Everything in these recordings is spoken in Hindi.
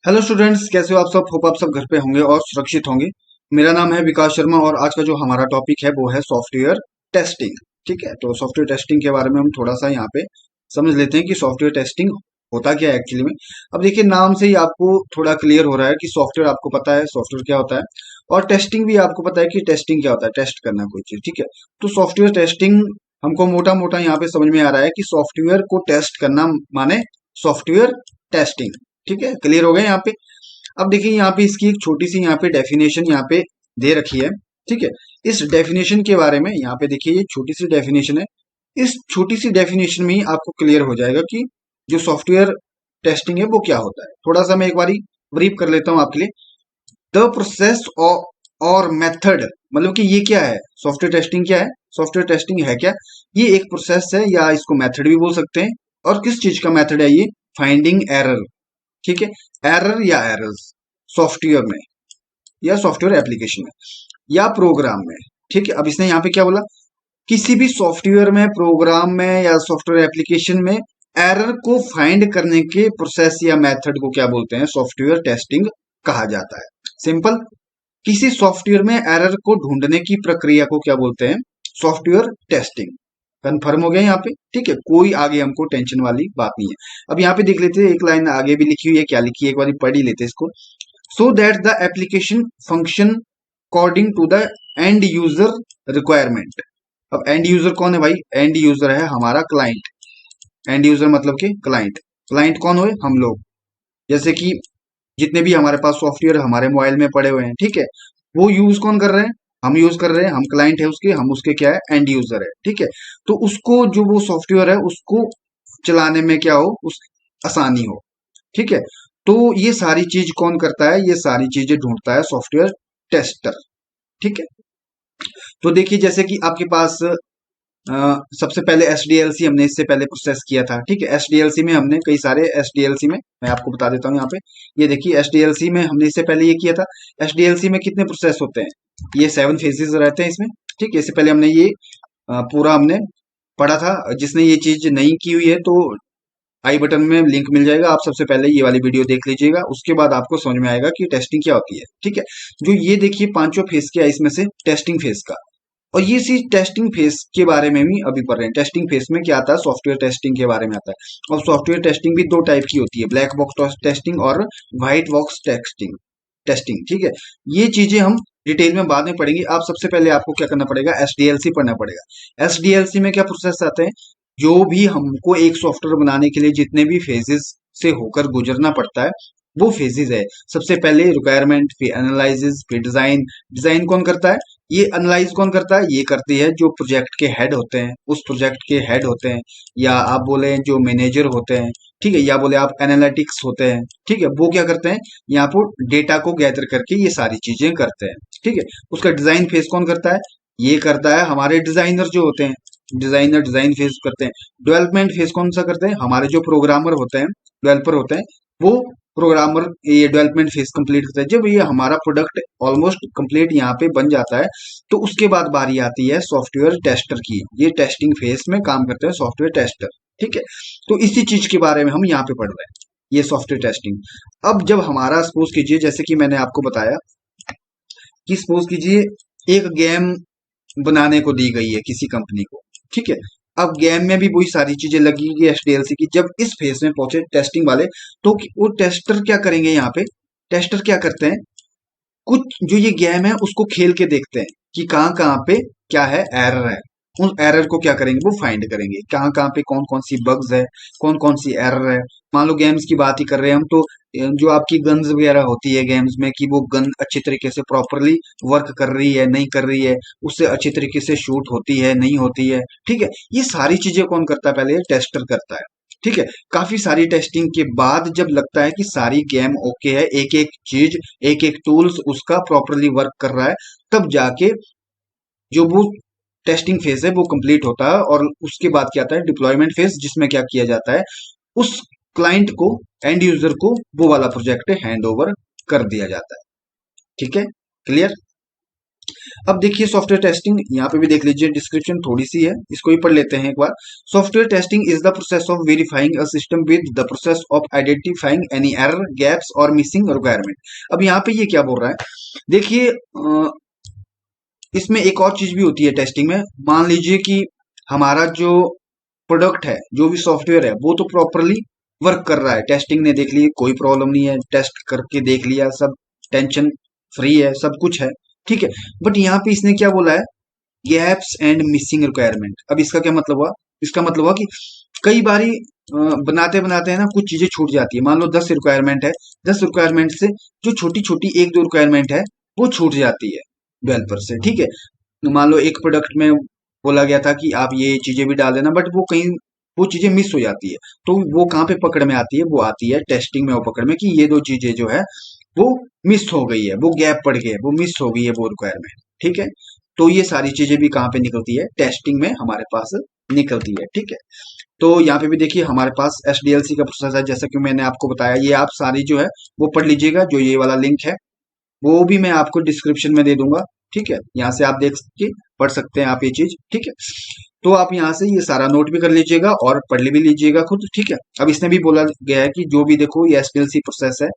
हेलो स्टूडेंट्स, कैसे हो आप सब। होप आप सब घर पे होंगे और सुरक्षित होंगे। मेरा नाम है विकास शर्मा और आज का जो हमारा टॉपिक है वो है सॉफ्टवेयर टेस्टिंग। ठीक है, तो सॉफ्टवेयर टेस्टिंग के बारे में हम थोड़ा सा यहाँ पे समझ लेते हैं कि सॉफ्टवेयर टेस्टिंग होता क्या है एक्चुअली में। अब देखिए, नाम से ही आपको थोड़ा क्लियर हो रहा है कि सॉफ्टवेयर आपको पता है सॉफ्टवेयर क्या होता है, और टेस्टिंग भी आपको पता है कि टेस्टिंग क्या होता है, टेस्ट करना कोई चीज। ठीक है, तो सॉफ्टवेयर टेस्टिंग हमको मोटा मोटा यहाँ पे समझ में आ रहा है कि सॉफ्टवेयर को टेस्ट करना माने सॉफ्टवेयर टेस्टिंग। ठीक है, क्लियर हो गए यहाँ पे। अब देखिए, यहाँ पे इसकी एक छोटी सी यहाँ पे डेफिनेशन यहाँ पे दे रखी है। ठीक है, इस डेफिनेशन के बारे में यहाँ पे देखिए, ये छोटी सी डेफिनेशन है। इस छोटी सी डेफिनेशन में ही आपको क्लियर हो जाएगा कि जो सॉफ्टवेयर टेस्टिंग है वो क्या होता है। थोड़ा सा मैं एक बारी ब्रीफ कर लेता हूँ आपके लिए। द प्रोसेस और मेथड, मतलब कि ये क्या है, सॉफ्टवेयर टेस्टिंग क्या है, सॉफ्टवेयर टेस्टिंग है क्या। ये एक प्रोसेस है, या इसको मेथड भी बोल सकते हैं। और किस चीज का मेथड है ये, फाइंडिंग एरर। ठीक है, एरर या एरर्स सॉफ्टवेयर में या सॉफ्टवेयर एप्लीकेशन में या प्रोग्राम में। ठीक है, अब इसने यहाँ पे क्या बोला, किसी भी सॉफ्टवेयर में, प्रोग्राम में या सॉफ्टवेयर एप्लीकेशन में एरर को फाइंड करने के प्रोसेस या मेथड को क्या बोलते हैं, सॉफ्टवेयर टेस्टिंग कहा जाता है। सिंपल, किसी सॉफ्टवेयर में एरर को ढूंढने की प्रक्रिया को क्या बोलते हैं, सॉफ्टवेयर टेस्टिंग। कंफर्म हो गया यहाँ पे। ठीक है, कोई आगे हमको टेंशन वाली बात नहीं है। अब यहाँ पे देख लेते हैं, एक लाइन आगे भी लिखी हुई है, क्या लिखी है एक बार पढ़ ही लेते हैं इसको। So that the application function according to the end user requirement. अब एंड यूजर कौन है भाई, एंड यूजर है हमारा क्लाइंट। एंड यूजर मतलब कि क्लाइंट। क्लाइंट कौन हुए, हम लोग। जैसे कि जितने भी हमारे पास सॉफ्टवेयर हमारे मोबाइल में पड़े हुए हैं, ठीक है, वो यूज कौन कर रहे हैं, हम यूज कर रहे हैं, हम क्लाइंट है उसके, हम उसके क्या है, एंड यूजर है। ठीक है, तो उसको जो वो सॉफ्टवेयर है उसको चलाने में क्या हो, उस आसानी हो। ठीक है, तो ये सारी चीज कौन करता है, ये सारी चीजें ढूंढता है सॉफ्टवेयर टेस्टर। ठीक है, तो देखिए, जैसे कि आपके पास सबसे पहले एसडीएलसी हमने इससे पहले प्रोसेस किया था। ठीक है, एसडीएलसी में हमने कई सारे, एसडीएलसी में मैं आपको बता देता हूँ यहाँ पे। ये देखिए, एसडीएलसी में हमने इससे पहले ये किया था। एसडीएलसी में कितने प्रोसेस होते हैं, ये 7 फेजेस रहते हैं इसमें। ठीक है, इससे पहले हमने ये पूरा हमने पढ़ा था। जिसने ये चीज नहीं की हुई है तो आई बटन में लिंक मिल जाएगा, आप सबसे पहले ये वाली वीडियो देख लीजिएगा, उसके बाद आपको समझ में आएगा कि टेस्टिंग क्या होती है। ठीक है, जो ये देखिए पांचों फेज क्या है, इसमें से टेस्टिंग फेज का। और ये चीज टेस्टिंग फेस के बारे में भी अभी पढ़ रहे हैं। टेस्टिंग फेस में क्या आता है, सॉफ्टवेयर टेस्टिंग के बारे में आता है। और सॉफ्टवेयर टेस्टिंग भी दो टाइप की होती है, ब्लैक बॉक्स टेस्टिंग और व्हाइट बॉक्स टेस्टिंग। टेस्टिंग, ठीक है, ये चीजें हम डिटेल में बाद में पढ़ेंगे। आप सबसे पहले आपको क्या करना पड़ेगा, एसडीएलसी पढ़ना पड़ेगा। एसडीएलसी में क्या प्रोसेस आते हैं, जो भी हमको एक सॉफ्टवेयर बनाने के लिए जितने भी फेजेस से होकर गुजरना पड़ता है, वो फेजेस है। सबसे पहले रिक्वायरमेंट, फिर एनालिसिस, फिर डिजाइन। डिजाइन कौन करता है, ये एनालाइज कौन करता है, ये करती है जो प्रोजेक्ट के हेड होते हैं, उस प्रोजेक्ट के हेड होते हैं, या आप बोले जो मैनेजर होते हैं। ठीक है, या बोले आप एनालिटिक्स होते हैं। ठीक है, वो क्या करते हैं, यहाँ पर डेटा को गैदर करके ये सारी चीजें करते हैं। ठीक है, उसका डिजाइन फेज कौन करता है, ये करता है हमारे डिजाइनर जो होते हैं। डिजाइनर डिजाइन फेज करते हैं। डेवलपमेंट फेज कौन सा करते हैं, हमारे जो प्रोग्रामर होते हैं, डेवलपर होते हैं, वो प्रोग्रामर ये डेवलपमेंट फेज कंप्लीट करता है। जब ये हमारा प्रोडक्ट ऑलमोस्ट कंप्लीट यहाँ पे बन जाता है, तो उसके बाद बारी आती है सॉफ्टवेयर टेस्टर की। ये टेस्टिंग फेज में काम करते हैं सॉफ्टवेयर टेस्टर। ठीक है, तो इसी चीज के बारे में हम यहाँ पे पढ़ रहे हैं, ये सॉफ्टवेयर टेस्टिंग। अब जब हमारा सपोज कीजिए, जैसे कि मैंने आपको बताया कि सपोज कीजिए एक गेम बनाने को दी गई है किसी कंपनी को। ठीक है, अब गेम में भी वही सारी चीजें लगी गई एचडीएलसी की। जब इस फेज में पहुंचे टेस्टिंग वाले, तो वो टेस्टर क्या करेंगे, यहाँ पे टेस्टर क्या करते हैं, कुछ जो ये गेम है उसको खेल के देखते हैं कि कहाँ कहाँ पे क्या है, एरर है। उस एरर को क्या करेंगे, वो फाइंड करेंगे, कहाँ कहाँ पे कौन कौन सी बग्स है, कौन कौन सी एरर है। मान लो गेम्स की बात ही कर रहे हैं हम, तो जो आपकी गन्स वगैरह होती है गेम्स में, कि वो गन अच्छी तरीके से प्रॉपरली वर्क कर रही है, नहीं कर रही है, उससे अच्छी तरीके से शूट होती है, नहीं होती है। ठीक है, ये सारी चीजें कौन करता है, पहले टेस्टर करता है। ठीक है, काफी सारी टेस्टिंग के बाद जब लगता है कि सारी गेम ओके है, एक एक चीज, एक एक टूल्स उसका प्रॉपरली वर्क कर रहा है, तब जाके जो वो टेस्टिंग फेज है वो कंप्लीट होता है। और उसके बाद क्या आता है, डिप्लॉयमेंट फेज, जिसमें क्या किया जाता है, उस क्लाइंट को, एंड यूजर को वो वाला प्रोजेक्ट हैंड ओवर कर दिया जाता है। ठीक है, क्लियर। अब देखिए सॉफ्टवेयर टेस्टिंग यहाँ पे भी देख लीजिए, डिस्क्रिप्शन थोड़ी सी है, इसको ही पढ़ लेते हैं एक बार। Software testing is the process of verifying a system with the process of identifying any error, gaps और मिसिंग रिक्वायरमेंट। अब यहाँ पे ये क्या बोल रहा है, देखिए इसमें एक और चीज भी होती है टेस्टिंग में। मान लीजिए कि हमारा जो प्रोडक्ट है, जो भी सॉफ्टवेयर है, वो तो प्रॉपरली वर्क कर रहा है, टेस्टिंग ने देख ली कोई प्रॉब्लम नहीं है, टेस्ट करके देख लिया, सब टेंशन फ्री है, सब कुछ है, ठीक है। बट यहाँ पे इसने क्या बोला है, गैप्स एंड मिसिंग रिक्वायरमेंट। अब इसका क्या मतलब हुआ, इसका मतलब हुआ कि कई बारी बनाते बनाते है ना कुछ चीजें छूट जाती है। मान लो 10 रिक्वायरमेंट है, 10 रिक्वायरमेंट से जो छोटी छोटी एक दो रिक्वायरमेंट है वो छूट जाती है डेवलपर से, ठीक है। मान लो एक प्रोडक्ट में बोला गया था कि आप ये चीजें भी डाल देना, बट वो कहीं वो चीजें मिस हो जाती है। तो वो कहाँ पे पकड़ में आती है, वो आती है टेस्टिंग में, वो पकड़ में कि ये दो चीजें जो है वो मिस हो गई है, वो गैप पड़ गया है, वो मिस हो गई है वो रिक्वायरमेंट, ठीक है। तो ये सारी चीजें भी कहाँ पे निकलती है, टेस्टिंग में हमारे पास निकलती है, ठीक है। तो यहाँ पे भी देखिए हमारे पास SDLC का प्रोसेस है, जैसा कि मैंने आपको बताया। ये आप सारी जो है वो पढ़ लीजिएगा, जो ये वाला लिंक है वो भी मैं आपको डिस्क्रिप्शन में दे दूंगा, ठीक है। यहाँ से आप देख के पढ़ सकते हैं आप ये चीज, ठीक है। तो आप यहाँ से ये सारा नोट भी कर लीजिएगा और पढ़ भी लीजिएगा खुद, ठीक है। अब इसने भी बोला गया है कि जो भी देखो ये SDLC प्रोसेस है,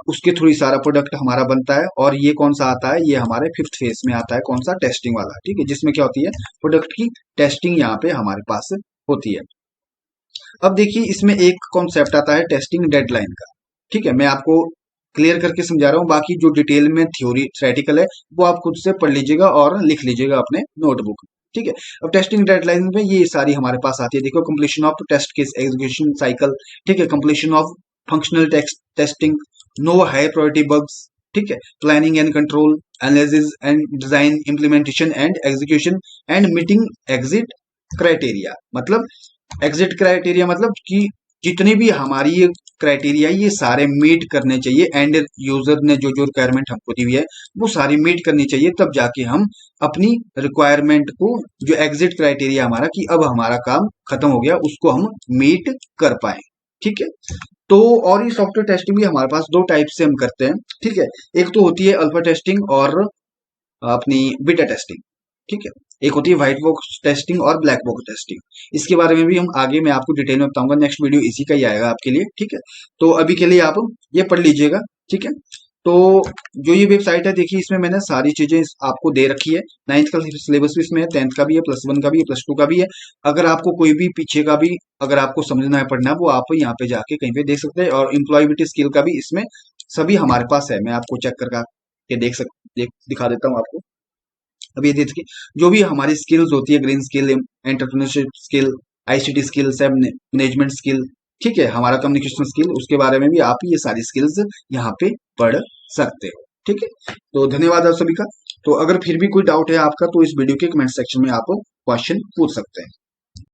उसके थ्रू ही सारा प्रोडक्ट हमारा बनता है। और ये कौन सा आता है, ये हमारे 5th फेज में आता है, कौन सा, टेस्टिंग वाला, ठीक है, जिसमें क्या होती है, प्रोडक्ट की टेस्टिंग यहाँ पे हमारे पास होती है। अब देखिए इसमें एक कॉन्सेप्ट आता है टेस्टिंग डेडलाइन का, ठीक है। मैं आपको क्लियर करके समझा रहा हूँ, बाकी जो डिटेल में थ्योरी थ्रेटिकल है वो आप खुद से पढ़ लीजिएगा और लिख लीजिएगा अपने नोटबुक, ठीक है। अब टेस्टिंग डेडलाइन में ये सारी हमारे पास आती है। देखो, completion of test case execution cycle, ठीक है, completion of functional testing, no high priority bugs, ठीक है, planning and control, analysis and design, implementation and execution, and meeting exit criteria. मतलब एग्जिट क्राइटेरिया मतलब कि जितने भी हमारी ये क्राइटेरिया ये सारे मीट करने चाहिए, एंड यूजर ने जो जो रिक्वायरमेंट हमको दी हुई है वो सारी मीट करनी चाहिए, तब जाके हम अपनी रिक्वायरमेंट को, जो एग्जिट क्राइटेरिया हमारा कि अब हमारा काम खत्म हो गया, उसको हम मीट कर पाए, ठीक है। तो और ये सॉफ्टवेयर टेस्टिंग भी हमारे पास दो टाइप से हम करते हैं, ठीक है। एक तो होती है अल्फा टेस्टिंग और अपनी बीटा टेस्टिंग, ठीक है। एक होती है व्हाइट बॉक्स टेस्टिंग और ब्लैक बॉक्स टेस्टिंग। इसके बारे में भी हम आगे मैं आपको डिटेल में बताऊंगा, नेक्स्ट वीडियो इसी का ही आएगा आपके लिए, ठीक है। तो अभी के लिए आप ये पढ़ लीजिएगा, ठीक है। तो जो ये वेबसाइट है, देखिए इसमें मैंने सारी चीजें आपको दे रखी है। 9th का सिलेबस भी इसमें है, 10th का भी है, +1 का भी है, +2 का भी है। अगर आपको कोई भी पीछे का भी अगर आपको समझना है, पढ़ना है, वो आप यहाँ पे जाके कहीं पे देख सकते हैं। और एम्प्लॉयबिलिटी स्किल का भी इसमें सभी हमारे पास है, मैं आपको चेक करके दिखा देता हूँ आपको। अब ये देखिए जो भी हमारी स्किल्स होती है, green skill, entrepreneurship skill, ICT skill, सब मैनेजमेंट स्किल, ठीक है, हमारा कम्युनिकेशन स्किल, उसके बारे में भी आप ये सारी स्किल्स यहाँ पे पढ़ सकते हो, ठीक है। तो धन्यवाद आप सभी का। तो अगर फिर भी कोई डाउट है आपका तो इस वीडियो के कमेंट सेक्शन में आप क्वेश्चन पूछ सकते हैं।